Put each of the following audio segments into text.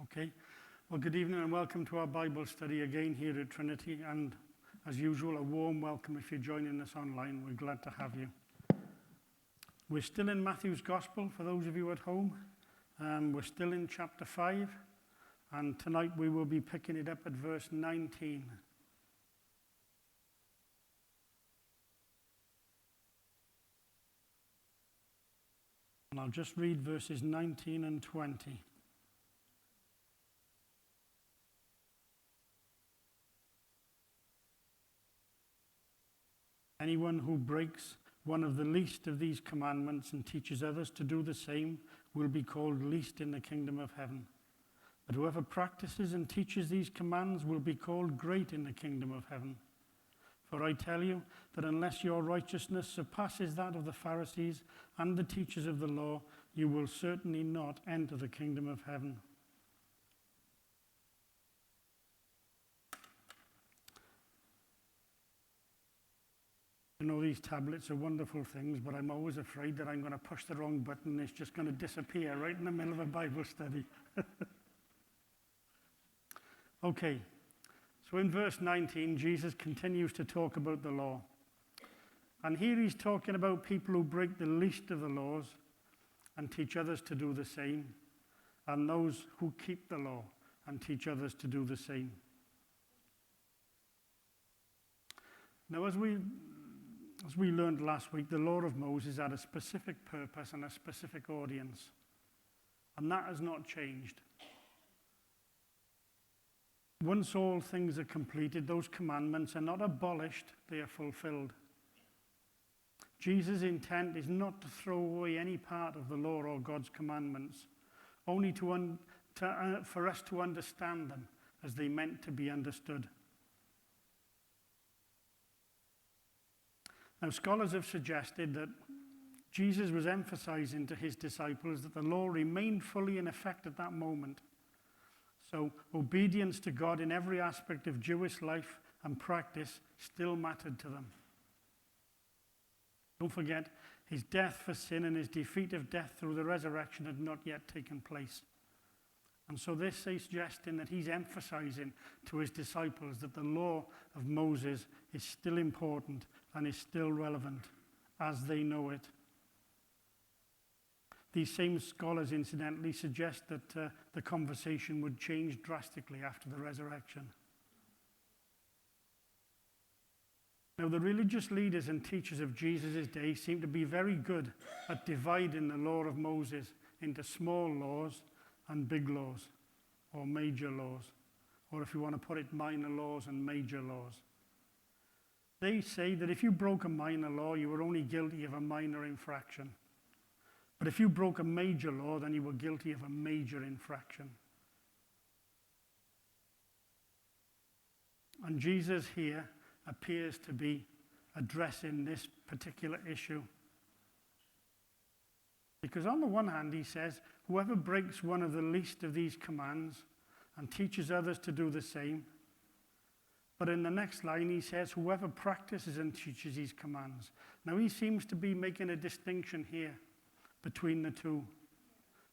Okay. Well, good evening and welcome to our Bible study again here at Trinity. And as usual, a warm welcome if you're joining us online. We're glad to have you. We're still in Matthew's Gospel for those of you at home. We're still in chapter 5. And tonight we will be picking it up at verse 19. And I'll just read verses 19 and 20. Anyone who breaks one of the least of these commandments and teaches others to do the same will be called least in the kingdom of heaven. But whoever practices and teaches these commands will be called great in the kingdom of heaven. For I tell you that unless your righteousness surpasses that of the Pharisees and the teachers of the law, you will certainly not enter the kingdom of heaven. You know, these tablets are wonderful things, but I'm always afraid that I'm going to push the wrong button and it's just going to disappear right in the middle of a Bible study. Okay, so in verse 19, Jesus continues to talk about the law. And here he's talking about people who break the least of the laws and teach others to do the same, and those who keep the law and teach others to do the same. Now, as we learned last week, the law of Moses had a specific purpose and a specific audience. And that has not changed. Once all things are completed, those commandments are not abolished, they are fulfilled. Jesus' intent is not to throw away any part of the law or God's commandments, only for us to understand them as they meant to be understood. Now, scholars have suggested that Jesus was emphasizing to his disciples that the law remained fully in effect at that moment. So, obedience to God in every aspect of Jewish life and practice still mattered to them. Don't forget, his death for sin and his defeat of death through the resurrection had not yet taken place. And so this is suggesting that he's emphasizing to his disciples that the law of Moses is still important and is still relevant as they know it. These same scholars, incidentally, suggest that the conversation would change drastically after the resurrection. Now, the religious leaders and teachers of Jesus' day seem to be very good at dividing the law of Moses into small laws and big laws, or major laws, or if you want to put it, minor laws and major laws. They say that if you broke a minor law, you were only guilty of a minor infraction. But if you broke a major law, then you were guilty of a major infraction. And Jesus here appears to be addressing this particular issue. Because on the one hand, he says, whoever breaks one of the least of these commands and teaches others to do the same. But in the next line, he says, whoever practices and teaches these commands. Now, he seems to be making a distinction here between the two,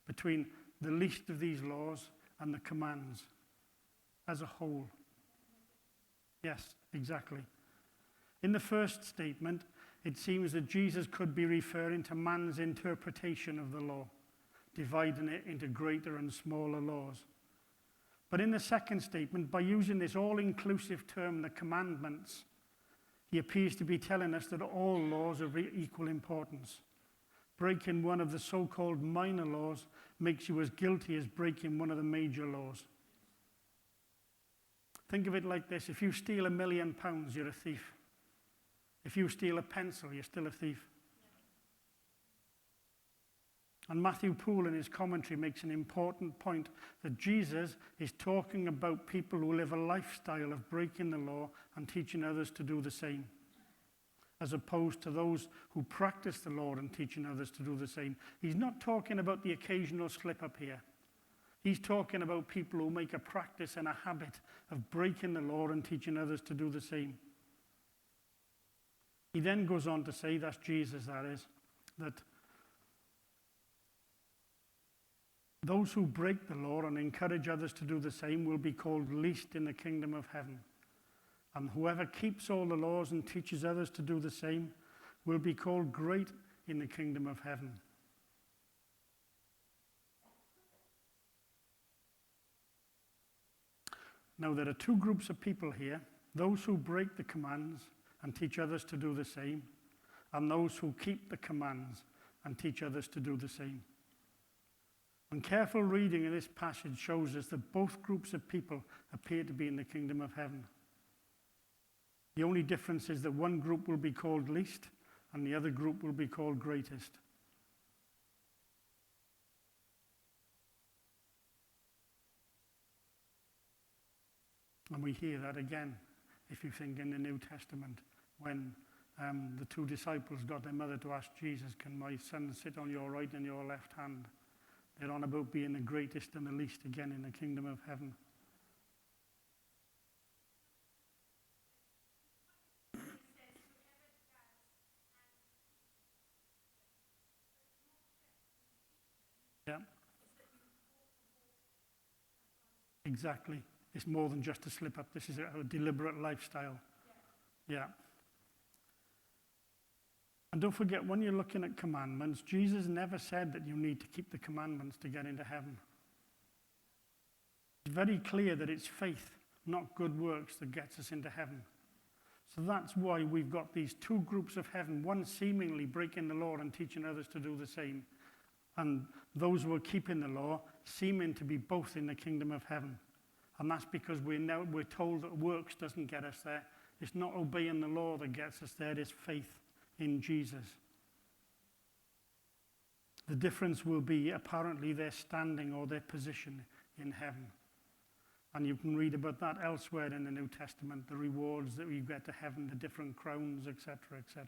between the least of these laws and the commands as a whole. Yes, exactly. In the first statement, it seems that Jesus could be referring to man's interpretation of the law, dividing it into greater and smaller laws. But in the second statement, by using this all-inclusive term, the commandments, he appears to be telling us that all laws are of equal importance. Breaking one of the so-called minor laws makes you as guilty as breaking one of the major laws. Think of it like this. If you steal £1 million, you're a thief. If you steal a pencil, you're still a thief. And Matthew Poole in his commentary makes an important point that Jesus is talking about people who live a lifestyle of breaking the law and teaching others to do the same, as opposed to those who practice the law and teaching others to do the same. He's not talking about the occasional slip up here. He's talking about people who make a practice and a habit of breaking the law and teaching others to do the same. He then goes on to say, that's Jesus, that is, that those who break the law and encourage others to do the same will be called least in the kingdom of heaven. And whoever keeps all the laws and teaches others to do the same will be called great in the kingdom of heaven. Now, there are two groups of people here: those who break the commands and teach others to do the same, and those who keep the commands and teach others to do the same. And careful reading in this passage shows us that both groups of people appear to be in the kingdom of heaven. The only difference is that one group will be called least and the other group will be called greatest. And we hear that again, if you think in the New Testament, when the two disciples got their mother to ask Jesus, can my son sit on your right and your left hand? They're on about being the greatest and the least again in the kingdom of heaven. Yeah. Exactly. It's more than just a slip up. This is a deliberate lifestyle. Yeah. And don't forget, when you're looking at commandments, Jesus never said that you need to keep the commandments to get into heaven. It's very clear that it's faith, not good works, that gets us into heaven. So that's why we've got these two groups of heaven, one seemingly breaking the law and teaching others to do the same, and those who are keeping the law seeming to be both in the kingdom of heaven. And that's because we're told that works doesn't get us there. It's not obeying the law that gets us there, it's faith in Jesus. The difference will be apparently their standing or their position in heaven. And you can read about that elsewhere in the New Testament, the rewards that we get to heaven, the different crowns, etc., etc.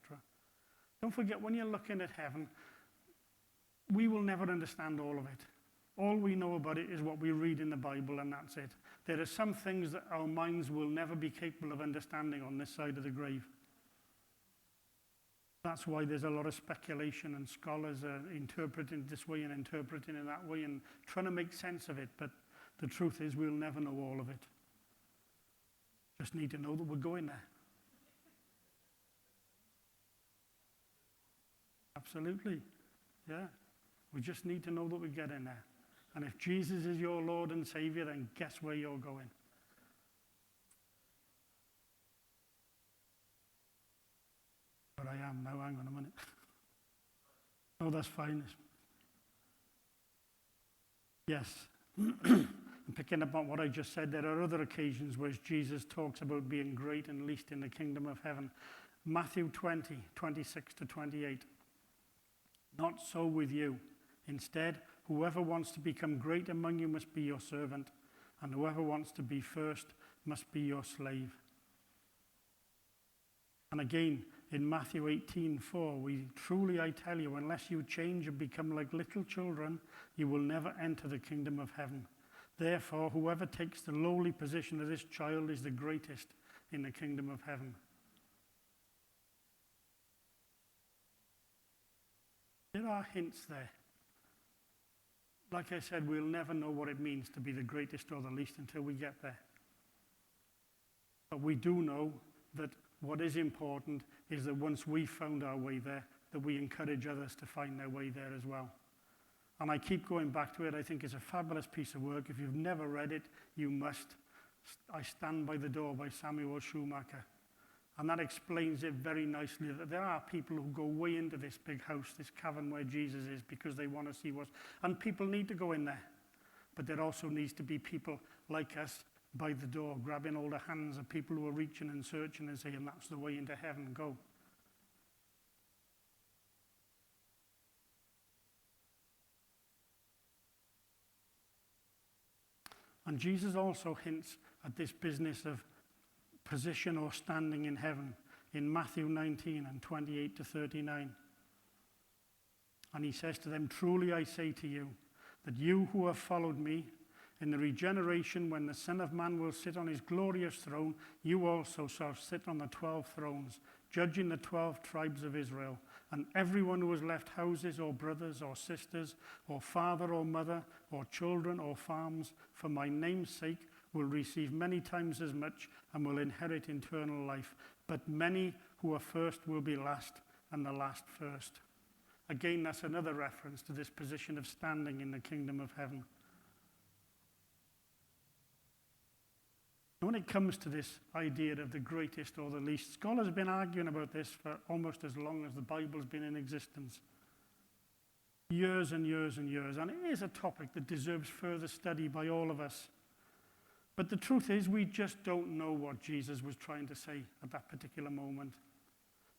Don't forget, when you're looking at heaven, we will never understand all of it. All we know about it is what we read in the Bible, and that's it. There are some things that our minds will never be capable of understanding on this side of the grave. That's why there's a lot of speculation, and scholars are interpreting it this way and interpreting it that way and trying to make sense of it. But the truth is, we'll never know all of it. Just need to know that we're going there. Absolutely. Yeah. We just need to know that we're getting there. And if Jesus is your Lord and Savior, then guess where you're going? But I am now, hang on a minute. Oh, that's fine. Yes. And picking up on what I just said, there are other occasions where Jesus talks about being great and least in the kingdom of heaven. Matthew 20, 26 to 28. Not so with you. Instead, whoever wants to become great among you must be your servant, and whoever wants to be first must be your slave. And again, in Matthew 18:4, truly I tell you, unless you change and become like little children, you will never enter the kingdom of heaven. Therefore, whoever takes the lowly position of this child is the greatest in the kingdom of heaven. There are hints there. Like I said, we'll never know what it means to be the greatest or the least until we get there. But we do know that what is important is that once we've found our way there, that we encourage others to find their way there as well. And I keep going back to it. I think it's a fabulous piece of work. If you've never read it, you must. I Stand by the Door by Samuel Schumacher. And that explains it very nicely, that there are people who go way into this big house, this cavern where Jesus is, because they want to see what's... And people need to go in there. But there also needs to be people like us by the door, grabbing all the hands of people who are reaching and searching and saying, that's the way into heaven, go. And Jesus also hints at this business of position or standing in heaven in Matthew 19 and 28 to 39. And he says to them, truly I say to you, that you who have followed me, in the regeneration when the Son of Man will sit on his glorious throne, you also shall sit on the 12 thrones, judging the 12 tribes of Israel. And everyone who has left houses or brothers or sisters or father or mother or children or farms for my name's sake will receive many times as much and will inherit eternal life. But many who are first will be last, and the last first. Again, that's another reference to this position of standing in the kingdom of heaven. When it comes to this idea of the greatest or the least, scholars have been arguing about this for almost as long as the Bible's been in existence. Years and years and years. And it is a topic that deserves further study by all of us. But the truth is, we just don't know what Jesus was trying to say at that particular moment.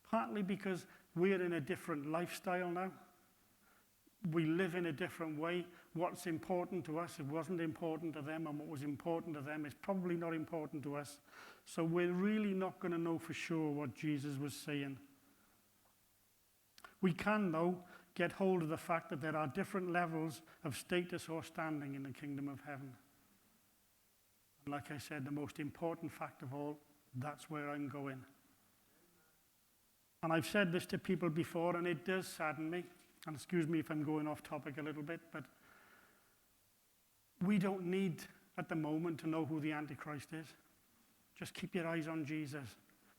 Partly because we're in a different lifestyle now. We live in a different way. What's important to us, it wasn't important to them, and what was important to them is probably not important to us. So we're really not going to know for sure what Jesus was saying. We can, though, get hold of the fact that there are different levels of status or standing in the kingdom of heaven. And like I said, the most important fact of all, that's where I'm going. And I've said this to people before, and it does sadden me. And excuse me if I'm going off topic a little bit, but we don't need at the moment to know who the Antichrist is. Just keep your eyes on Jesus.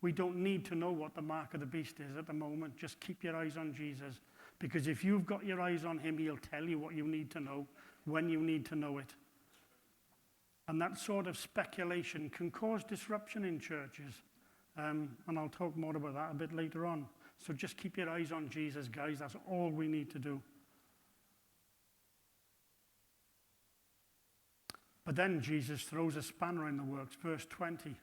We don't need to know what the mark of the beast is at the moment. Just keep your eyes on Jesus. Because if you've got your eyes on him, he'll tell you what you need to know, when you need to know it. And that sort of speculation can cause disruption in churches. And I'll talk more about that a bit later on. So just keep your eyes on Jesus, guys. That's all we need to do. But then Jesus throws a spanner in the works, verse 20.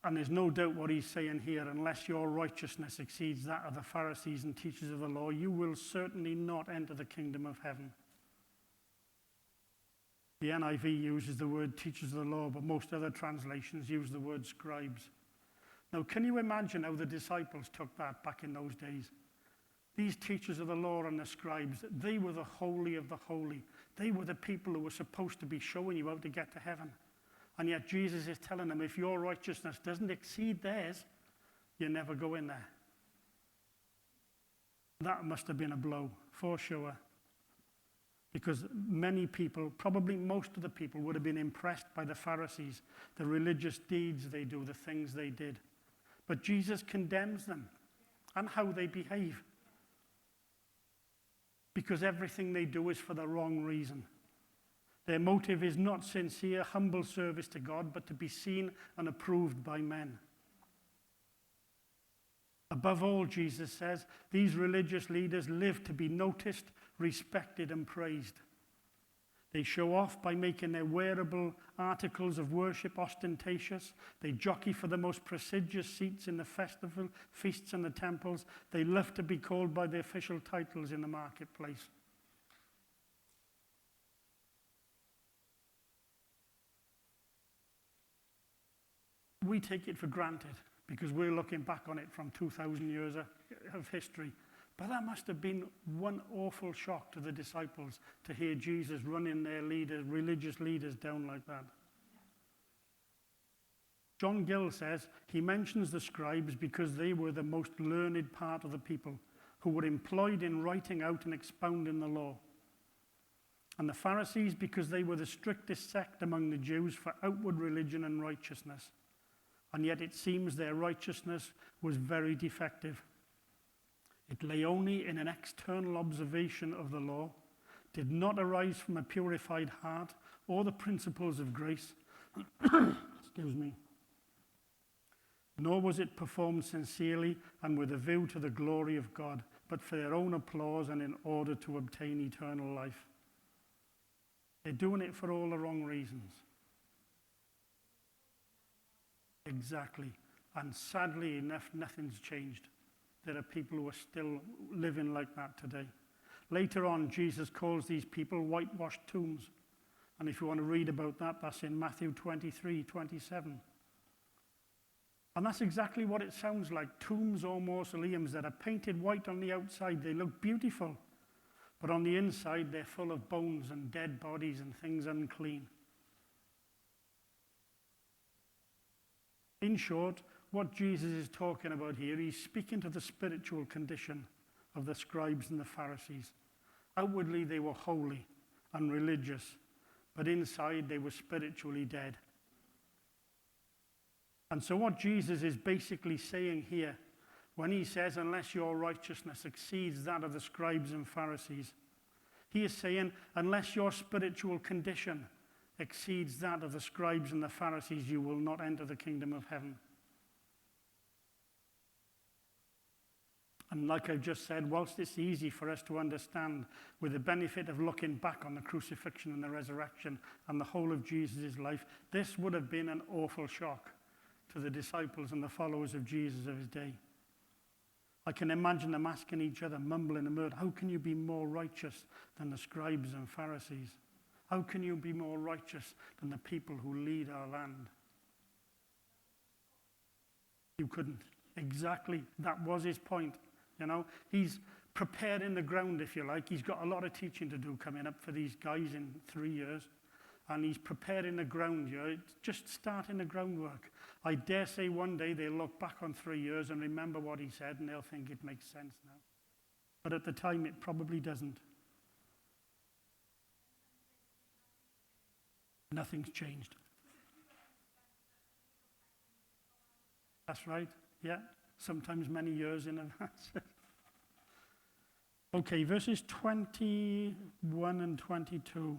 And there's no doubt what he's saying here, unless your righteousness exceeds that of the Pharisees and teachers of the law, you will certainly not enter the kingdom of heaven. The NIV uses the word teachers of the law, but most other translations use the word scribes. Now, can you imagine how the disciples took that back in those days? These teachers of the law and the scribes, they were the holy of the holy. They were the people who were supposed to be showing you how to get to heaven. And yet Jesus is telling them, if your righteousness doesn't exceed theirs, you never go in there. That must have been a blow, for sure. Because many people, probably most of the people, would have been impressed by the Pharisees, the religious deeds they do, the things they did. But Jesus condemns them and how they behave. Because everything they do is for the wrong reason. Their motive is not sincere, humble service to God, but to be seen and approved by men. Above all, Jesus says, these religious leaders live to be noticed, respected, and praised. They show off by making their wearable articles of worship ostentatious. They jockey for the most prestigious seats in the festival, feasts, and the temples. They love to be called by the official titles in the marketplace. We take it for granted because we're looking back on it from 2,000 years of history. But that must have been one awful shock to the disciples to hear Jesus running their religious leaders down like that. John Gill says he mentions the scribes because they were the most learned part of the people who were employed in writing out and expounding the law. And the Pharisees because they were the strictest sect among the Jews for outward religion and righteousness. And yet it seems their righteousness was very defective. It lay only in an external observation of the law, did not arise from a purified heart or the principles of grace, excuse me, nor was it performed sincerely and with a view to the glory of God, but for their own applause and in order to obtain eternal life. They're doing it for all the wrong reasons. Exactly. And sadly enough, nothing's changed. There are people who are still living like that today. Later on, Jesus calls these people whitewashed tombs. And if you want to read about that, that's in Matthew 23:27. And that's exactly what it sounds like. Tombs or mausoleums that are painted white on the outside. They look beautiful. But on the inside, they're full of bones and dead bodies and things unclean. In short, what Jesus is talking about here, he's speaking to the spiritual condition of the scribes and the Pharisees. Outwardly, they were holy and religious, but inside they were spiritually dead. And so what Jesus is basically saying here, when he says, unless your righteousness exceeds that of the scribes and Pharisees, he is saying, unless your spiritual condition exceeds that of the scribes and the Pharisees, you will not enter the kingdom of heaven. And like I've just said, whilst it's easy for us to understand with the benefit of looking back on the crucifixion and the resurrection and the whole of Jesus' life, this would have been an awful shock to the disciples and the followers of Jesus of his day. I can imagine them asking each other, mumbling and murmuring, how can you be more righteous than the scribes and Pharisees? How can you be more righteous than the people who lead our land? You couldn't. Exactly. That was his point. You know, he's preparing the ground, if you like. He's got a lot of teaching to do coming up for these guys in 3 years. And he's preparing the ground here. It's just starting the groundwork. I dare say one day they'll look back on 3 years and remember what he said, and they'll think it makes sense now. But at the time, it probably doesn't. Nothing's changed. That's right, yeah. Sometimes many years in advance. Okay, verses 21 and 22.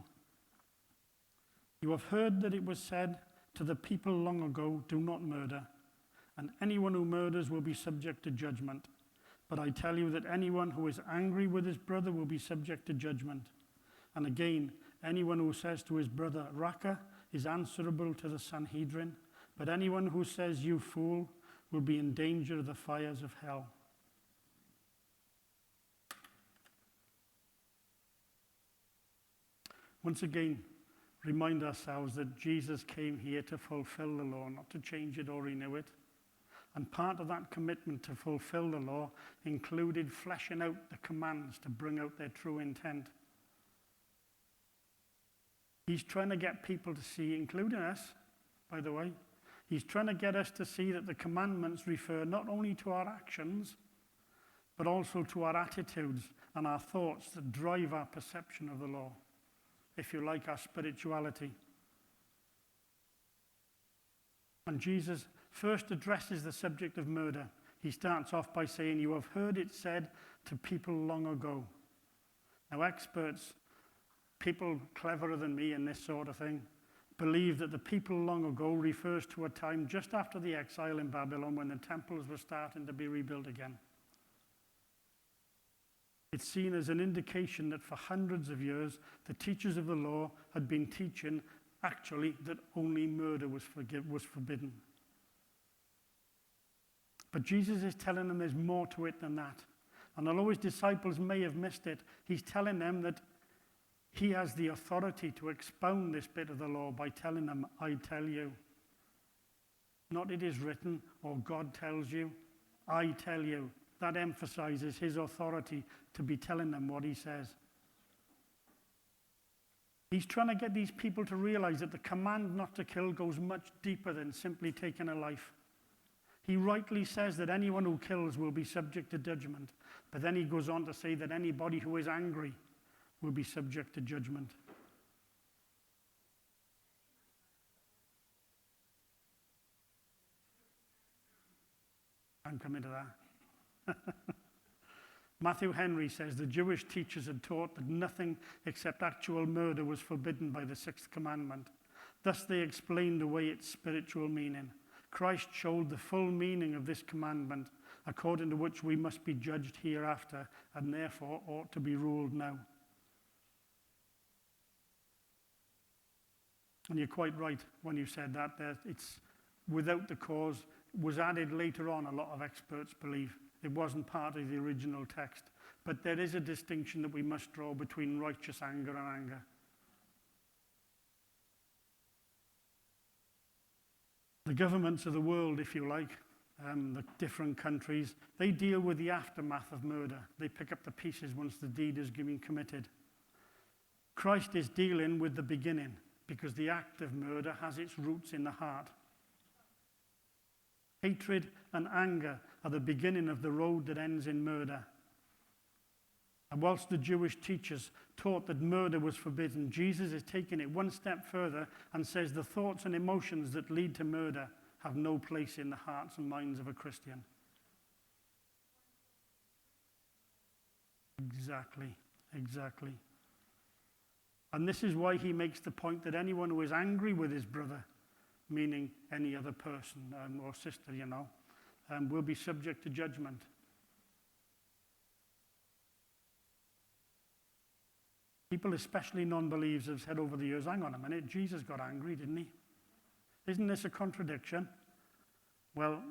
You have heard that it was said to the people long ago, do not murder, and anyone who murders will be subject to judgment. But I tell you that anyone who is angry with his brother will be subject to judgment. And again, anyone who says to his brother, Raca, is answerable to the Sanhedrin. But anyone who says, you fool, will be in danger of the fires of hell. Once again, remind ourselves that Jesus came here to fulfill the law, not to change it or renew it. And part of that commitment to fulfill the law included fleshing out the commands to bring out their true intent. He's trying to get people to see, including us, by the way, he's trying to get us to see that the commandments refer not only to our actions, but also to our attitudes and our thoughts that drive our perception of the law, if you like, our spirituality. And Jesus first addresses the subject of murder. He starts off by saying, you have heard it said to people long ago. Now, experts, people cleverer than me in this sort of thing, believe that the people long ago refers to a time just after the exile in Babylon when the temples were starting to be rebuilt again. It's seen as an indication that for hundreds of years, the teachers of the law had been teaching actually that only murder was forbidden. But Jesus is telling them there's more to it than that. And although his disciples may have missed it, he's telling them that he has the authority to expound this bit of the law by telling them, I tell you. Not it is written or God tells you, I tell you. That emphasizes his authority to be telling them what he says. He's trying to get these people to realize that the command not to kill goes much deeper than simply taking a life. He rightly says that anyone who kills will be subject to judgment, but then he goes on to say that anybody who is angry will be subject to judgment. I'm coming to that. Matthew Henry says the Jewish teachers had taught that nothing except actual murder was forbidden by the sixth commandment. Thus they explained away its spiritual meaning. Christ showed the full meaning of this commandment, according to which we must be judged hereafter, and therefore ought to be ruled now. And you're quite right when you said that it's without the cause was added later on, a lot of experts believe. It wasn't part of the original text. But there is a distinction that we must draw between righteous anger and anger. The governments of the world, if you like, the different countries, they deal with the aftermath of murder. They pick up the pieces once the deed is being committed. Christ is dealing with the beginning because the act of murder has its roots in the heart. Hatred and anger are the beginning of the road that ends in murder. And whilst the Jewish teachers taught that murder was forbidden, Jesus is taking it one step further and says the thoughts and emotions that lead to murder have no place in the hearts and minds of a Christian. Exactly. And this is why he makes the point that anyone who is angry with his brother, meaning any other person or sister, will be subject to judgment. People, especially non-believers, have said over the years, hang on a minute, Jesus got angry, didn't he? Isn't this a contradiction? Well,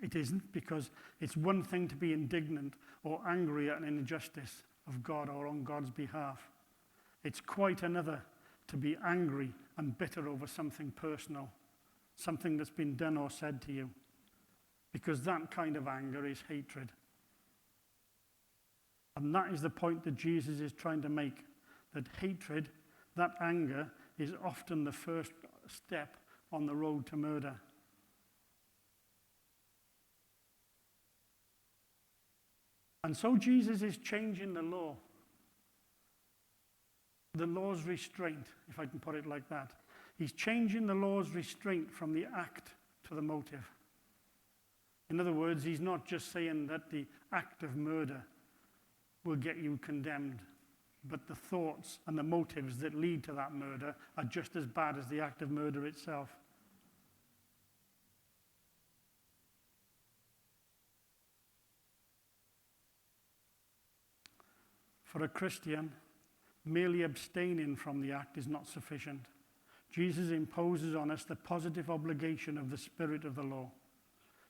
it isn't, because it's one thing to be indignant or angry at an injustice of God or on God's behalf. It's quite another to be angry and bitter over something personal, something that's been done or said to you, because that kind of anger is hatred. And that is the point that Jesus is trying to make, that hatred, that anger, is often the first step on the road to murder. And so Jesus is changing the law. The law's restraint, if I can put it like that. He's changing the law's restraint from the act to the motive. In other words, he's not just saying that the act of murder will get you condemned, but the thoughts and the motives that lead to that murder are just as bad as the act of murder itself. For a Christian, merely abstaining from the act is not sufficient. Jesus imposes on us the positive obligation of the spirit of the law.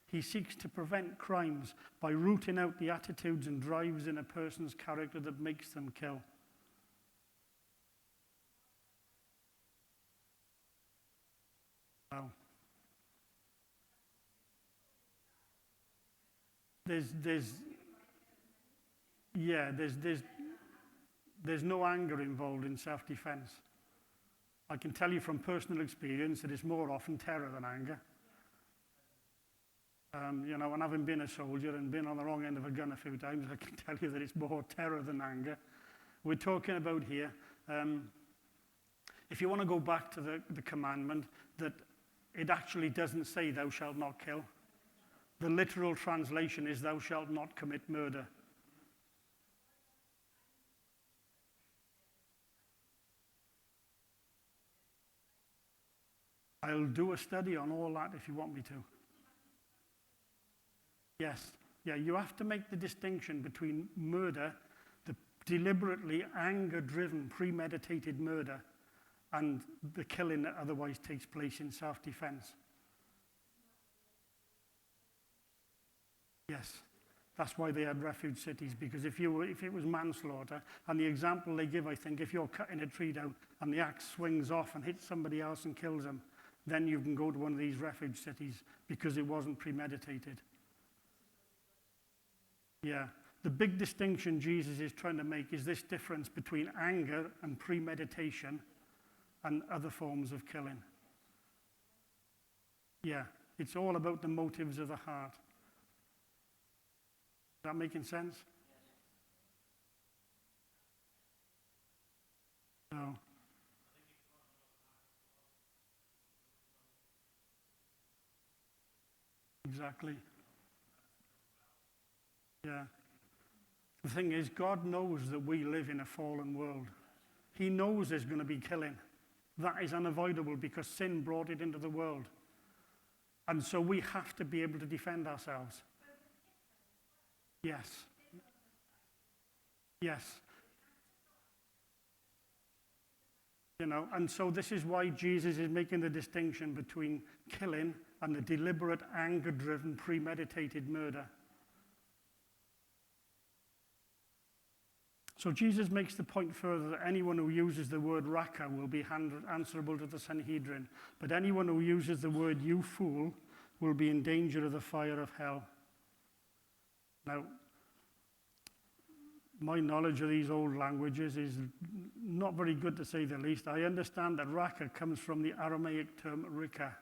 He seeks to prevent crimes by rooting out the attitudes and drives in a person's character that makes them kill. Well, there's no anger involved in self-defense. I can tell you from personal experience that it's more often terror than anger. And having been a soldier and been on the wrong end of a gun a few times, I can tell you that it's more terror than anger. We're talking about here, if you want to go back to the commandment, that it actually doesn't say thou shalt not kill. The literal translation is thou shalt not commit murder. I'll do a study on all that if you want me to. Yes. Yeah, you have to make the distinction between murder, the deliberately anger-driven, premeditated murder, and the killing that otherwise takes place in self-defense. Yes. That's why they had refuge cities, because if it was manslaughter, and the example they give, I think, if you're cutting a tree down and the axe swings off and hits somebody else and kills them, then you can go to one of these refuge cities because it wasn't premeditated. Yeah. The big distinction Jesus is trying to make is this difference between anger and premeditation and other forms of killing. Yeah. It's all about the motives of the heart. Is that making sense? No. Exactly. Yeah. The thing is, God knows that we live in a fallen world. He knows there's going to be killing. That is unavoidable because sin brought it into the world. And so we have to be able to defend ourselves. Yes. Yes. And so this is why Jesus is making the distinction between killing and the deliberate, anger-driven, premeditated murder. So Jesus makes the point further that anyone who uses the word raka will be answerable to the Sanhedrin, but anyone who uses the word you fool will be in danger of the fire of hell. Now, my knowledge of these old languages is not very good, to say the least. I understand that raka comes from the Aramaic term rika,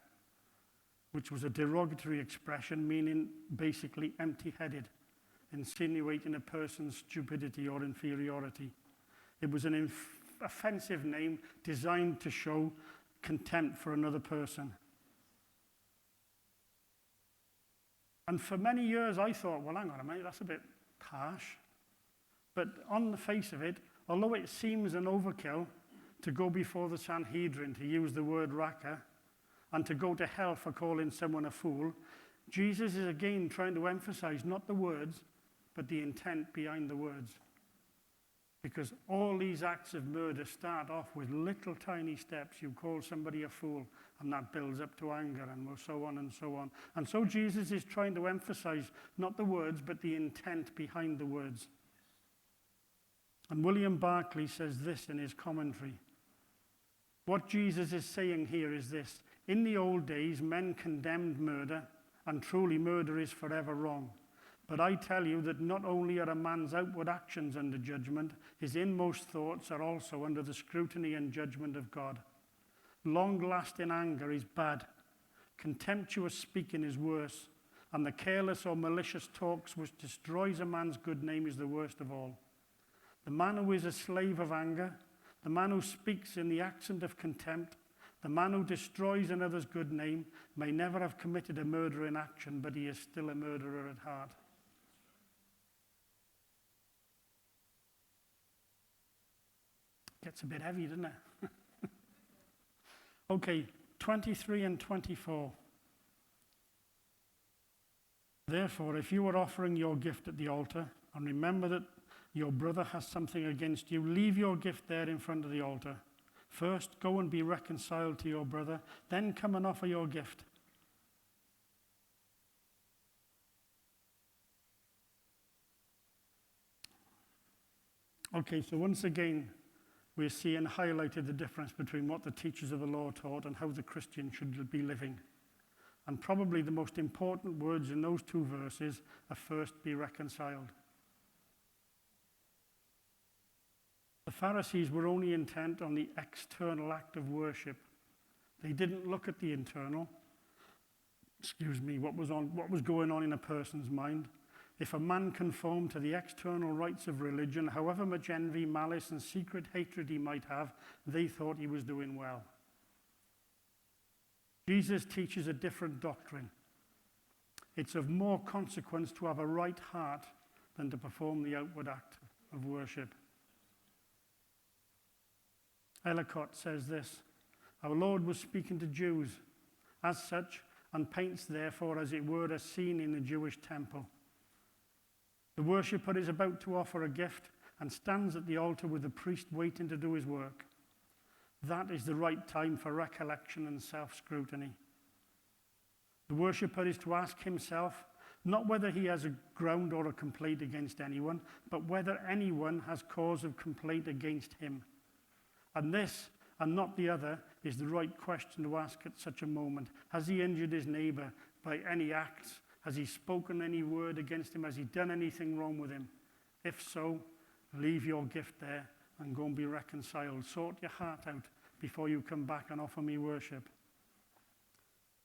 which was a derogatory expression meaning basically empty-headed, insinuating a person's stupidity or inferiority. It was an offensive name designed to show contempt for another person. And for many years I thought, well, hang on a minute, that's a bit harsh. But on the face of it, although it seems an overkill to go before the Sanhedrin to use the word raca and to go to hell for calling someone a fool, Jesus is again trying to emphasize not the words, but the intent behind the words. Because all these acts of murder start off with little tiny steps. You call somebody a fool, and that builds up to anger, and so on and so on. And so Jesus is trying to emphasize not the words, but the intent behind the words. And William Barclay says this in his commentary. What Jesus is saying here is this: in the old days, men condemned murder, and truly murder is forever wrong. But I tell you that not only are a man's outward actions under judgment, his inmost thoughts are also under the scrutiny and judgment of God. Long-lasting anger is bad. Contemptuous speaking is worse. And the careless or malicious talks which destroys a man's good name is the worst of all. The man who is a slave of anger, the man who speaks in the accent of contempt, the man who destroys another's good name may never have committed a murder in action, but he is still a murderer at heart. Gets a bit heavy, doesn't it? Okay, 23 and 24. Therefore, if you are offering your gift at the altar, and remember that your brother has something against you, leave your gift there in front of the altar. First, go and be reconciled to your brother, then come and offer your gift. Okay, so once again, we're seeing highlighted the difference between what the teachers of the law taught and how the Christian should be living. And probably the most important words in those two verses are first, be reconciled. The Pharisees were only intent on the external act of worship. They didn't look at the internal, what was going on in a person's mind. If a man conformed to the external rites of religion, however much envy, malice, and secret hatred he might have, they thought he was doing well. Jesus teaches a different doctrine. It's of more consequence to have a right heart than to perform the outward act of worship. Ellicott says this: our Lord was speaking to Jews as such, and paints therefore as it were a scene in the Jewish temple. The worshipper is about to offer a gift and stands at the altar with the priest waiting to do his work. That is the right time for recollection and self-scrutiny. The worshipper is to ask himself not whether he has a ground or a complaint against anyone, but whether anyone has cause of complaint against him. And this, and not the other, is the right question to ask at such a moment. Has he injured his neighbor by any acts? Has he spoken any word against him? Has he done anything wrong with him? If so, leave your gift there and go and be reconciled. Sort your heart out before you come back and offer me worship.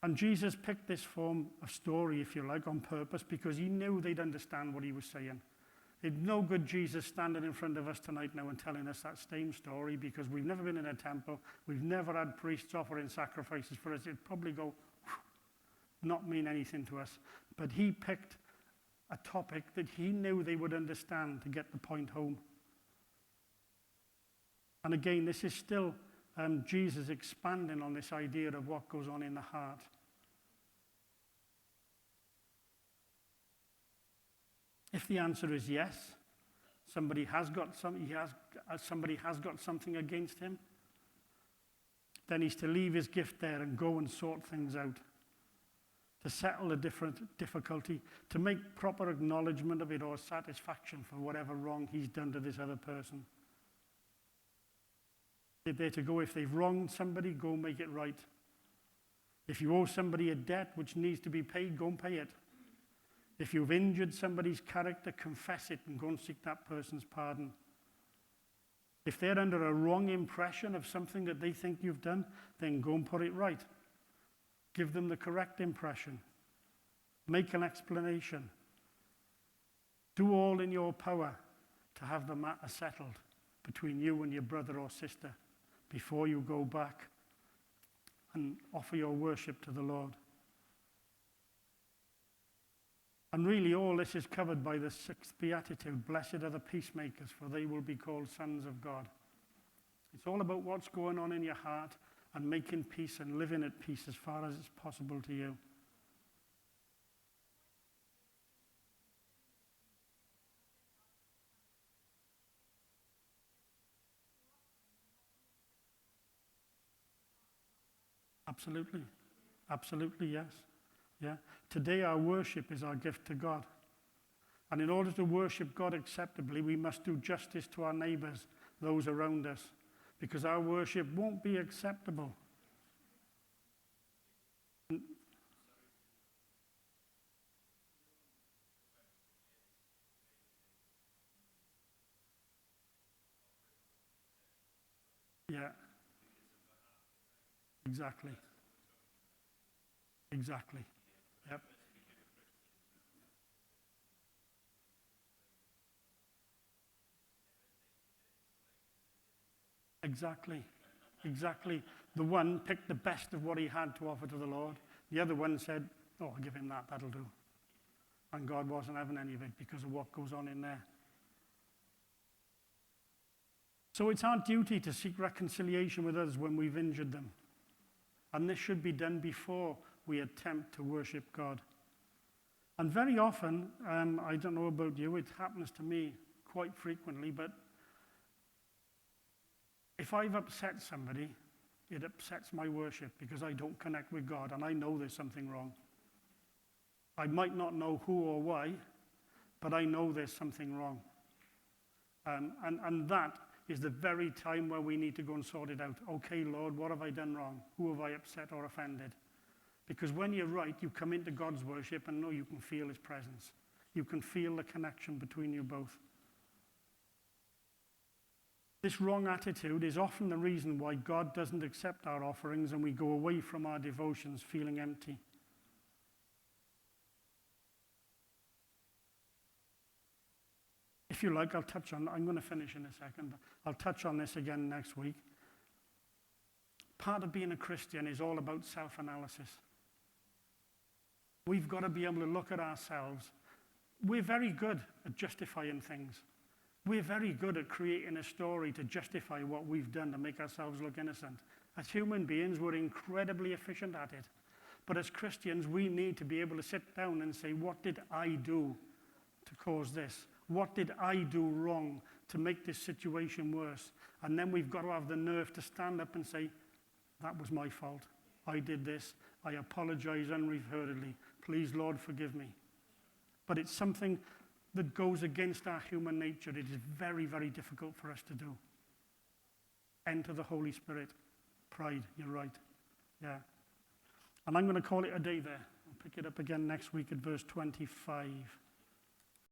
And Jesus picked this form of story, if you like, on purpose because he knew they'd understand what he was saying. It's no good Jesus standing in front of us tonight now and telling us that same story because we've never been in a temple, we've never had priests offering sacrifices for us. It'd probably go, not mean anything to us. But he picked a topic that he knew they would understand to get the point home. And again, this is still Jesus expanding on this idea of what goes on in the heart. If the answer is yes, somebody has got something against him, then he's to leave his gift there and go and sort things out, to settle a difficulty, to make proper acknowledgement of it or satisfaction for whatever wrong he's done to this other person. They're to go, if they've wronged somebody, go make it right. If you owe somebody a debt which needs to be paid, go and pay it. If you've injured somebody's character, confess it and go and seek that person's pardon. If they're under a wrong impression of something that they think you've done, then go and put it right. Give them the correct impression. Make an explanation. Do all in your power to have the matter settled between you and your brother or sister before you go back and offer your worship to the Lord. And really all this is covered by the 6th Beatitude. Blessed are the peacemakers, for they will be called sons of God. It's all about what's going on in your heart and making peace and living at peace as far as it's possible to you. Absolutely. Absolutely, yes. Yeah. Today our worship is our gift to God. And in order to worship God acceptably, we must do justice to our neighbors, those around us, because our worship won't be acceptable. Yeah. Exactly. Exactly. Yep. Exactly. Exactly. The one picked the best of what he had to offer to the Lord. The other one said, oh, I'll give him that, that'll do. And God wasn't having any of it because of what goes on in there. So it's our duty to seek reconciliation with others when we've injured them. And this should be done before we attempt to worship God. And very often, I don't know about you, it happens to me quite frequently, but if I've upset somebody, it upsets my worship because I don't connect with God and I know there's something wrong. I might not know who or why, but I know there's something wrong. And that is the very time where we need to go and sort it out. Okay, Lord, what have I done wrong? Who have I upset or offended? Because when you're right, you come into God's worship and know you can feel his presence. You can feel the connection between you both. This wrong attitude is often the reason why God doesn't accept our offerings and we go away from our devotions feeling empty. If you like, I'm going to finish in a second, but I'll touch on this again next week. Part of being a Christian is all about self-analysis. We've got to be able to look at ourselves. We're very good at justifying things. We're very good at creating a story to justify what we've done to make ourselves look innocent. As human beings, we're incredibly efficient at it. But as Christians, we need to be able to sit down and say, what did I do to cause this? What did I do wrong to make this situation worse? And then we've got to have the nerve to stand up and say, that was my fault. I did this. I apologize unreservedly. Please, Lord, forgive me. But it's something that goes against our human nature. It is very, very difficult for us to do. Enter the Holy Spirit. Pride, you're right. Yeah. And I'm going to call it a day there. I'll pick it up again next week at verse 25.